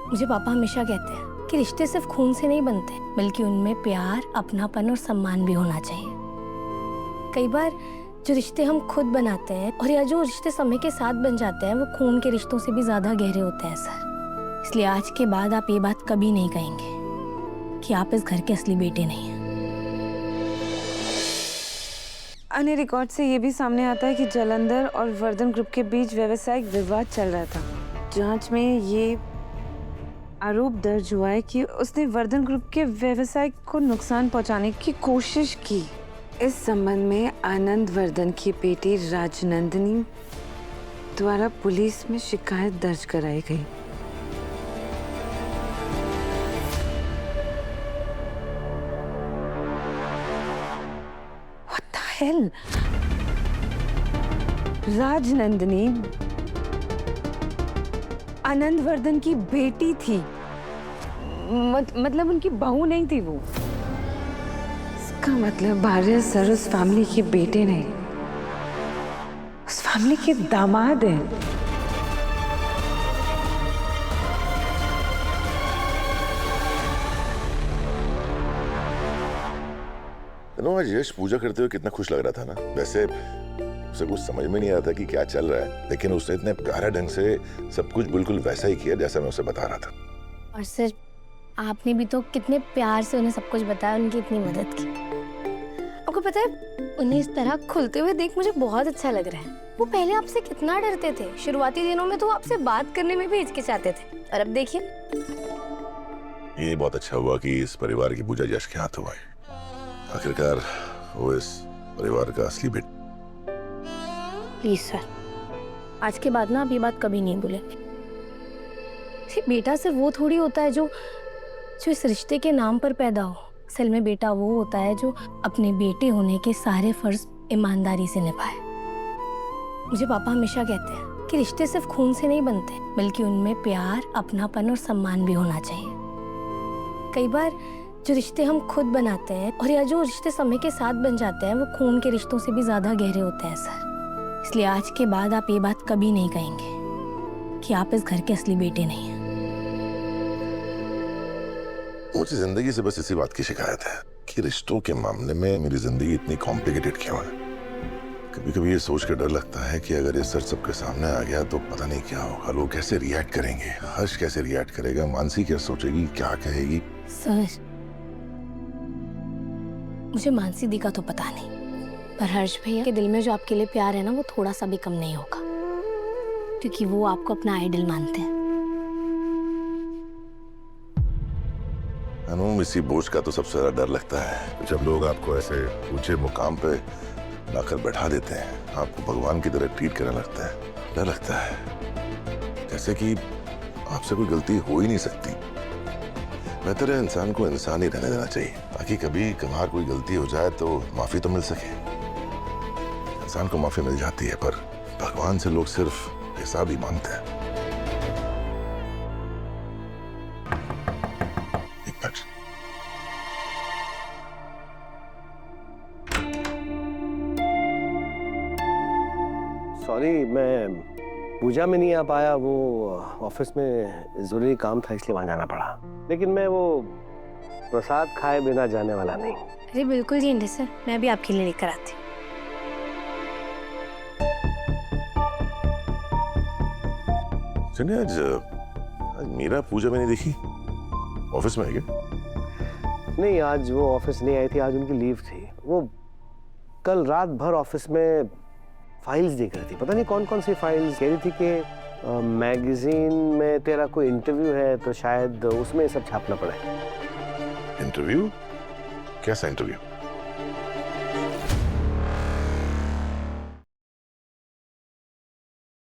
मुझे पापा हमेशा कहते हैं कि रिश्ते सिर्फ खून से नहीं बनते, बल्कि उनमें प्यार, अपनापन और सम्मान भी होना चाहिए। कई बार जो रिश्ते हम खुद बनाते हैं और या जो रिश्ते समय के साथ बन जाते हैं, वो खून के रिश्तों से भी ज्यादा गहरे होते हैं सर। इसलिए आज के बाद आप ये बात कभी नहीं कहेंगे कि आप इस घर के असली बेटे नहीं हैं। अन्य रिकॉर्ड से ये भी सामने आता है कि जालंधर और वर्धन ग्रुप के बीच व्यावसायिक विवाद चल रहा था। जांच में ये आरोप दर्ज हुआ है कि उसने वर्धन ग्रुप के व्यवसाय को नुकसान पहुंचाने की कोशिश की। इस संबंध में आनंद वर्धन की बेटी राजनंदिनी द्वारा पुलिस में शिकायत दर्ज कराई गई। What the hell? Rajnandini Anand Vardhan की बेटी थी, मतलब उनकी बहू नहीं थी वो। इसका मतलब भार्या सर उस फैमिली के बेटे नहीं, उस फैमिली के दामाद हैं। आज यश पूजा करते हुए कितना खुश लग रहा था ना। वैसे उसे कुछ समझ में नहीं आता कि क्या चल रहा है, लेकिन उसने इतने प्यारे ढंग से सब कुछ बिल्कुल वैसा ही किया जैसा मैं उसे बता रहा था। और सर, आपने भी तो कितने प्यार से उन्हें सब कुछ बताया, उनकी इतनी मदद की। आपको पता है, उन्हें इस तरह खुलते हुए देख मुझे बहुत अच्छा लग रहा है। वो पहले आपसे कितना डरते थे। शुरुआती दिनों में तो आपसे बात करने में भी हिचकिचाते थे, और अब देखिए। ये बहुत अच्छा हुआ कि इस परिवार की पूजा यश के हाथ हुआ है। आखिरकार वो इस परिवार का असली बेटा। प्लीज सर, आज के बाद ना आप ये बात कभी नहीं भूलेंगे। बेटा सिर्फ वो थोड़ी होता है जो इस रिश्ते के नाम पर पैदा हो। असल में बेटा वो होता है जो अपने बेटे होने के सारे फर्ज ईमानदारी से निभाए। मुझे पापा हमेशा कहते हैं कि रिश्ते सिर्फ खून से नहीं बनते, बल्कि उनमें प्यार, अपनापन और सम्मान भी होना चाहिए। कई बार जो रिश्ते हम खुद बनाते हैं और या जो रिश्ते समय के साथ बन जाते हैं, वो खून के रिश्तों से भी ज्यादा गहरे होते हैं सर। इसलिए आज के बाद आप ये बात कभी नहीं कहेंगे कि आप इस घर के असली बेटे नहीं हैं। मुझे जिंदगी से बस इसी बात की शिकायत है कि रिश्तों के मामले में मेरी जिंदगी इतनी कॉम्प्लिकेटेड क्यों है। कभी कभी ये सोच कर डर लगता है कि अगर ये सच सबके सामने आ गया तो पता नहीं क्या होगा। लोग कैसे रिएक्ट करेंगे, हर्ष कैसे रिएक्ट करेगा, मानसी क्या सोचेगी, क्या कहेगी। सर, मुझे मानसी दी का तो पता नहीं, पर हर्ष भैया के दिल में जो आपके लिए प्यार है ना, वो थोड़ा सा भी कम नहीं होगा, क्योंकि वो आपको अपना आइडल मानते हैं। अनु, इसी बोझ का तो सबसे ज्यादा डर लगता है जब लोग आपको ऐसे ऊंचे मुकाम पे लाकर बैठा देते हैं, आपको भगवान की तरह ट्रीट करने लगता है। डर लगता है जैसे कि आपसे कोई गलती हो ही नहीं सकती। बेहतर है इंसान को इंसान ही रहने देना चाहिए, ताकि कभी कभार कोई गलती हो जाए तो माफी तो मिल सके। इंसान को माफी मिल जाती है, पर भगवान से लोग सिर्फ हिसाब ही मांगते हैं। एक मिनट। सॉरी, मैं पूजा में नहीं आ पाया। वो ऑफिस में जरूरी काम था, इसलिए वहां जाना पड़ा। लेकिन मैं वो प्रसाद खाए बिना जाने वाला नहीं। अरे बिल्कुल जी इंद्र सर, मैं भी आपके लिए लेकर आती हूँ। आज मीरा पूजा में नहीं देखी, ऑफिस में है क्या? नहीं, आज वो ऑफिस नहीं आई थी, आज उनकी लीव थी। वो कल रात भर ऑफिस में फाइल्स देख रही थी, पता नहीं कौन कौन सी फाइल्स। कह रही थी कि मैगजीन में तेरा कोई इंटरव्यू है, तो शायद उसमें सब छापना पड़े। इंटरव्यू? कैसा इंटरव्यू?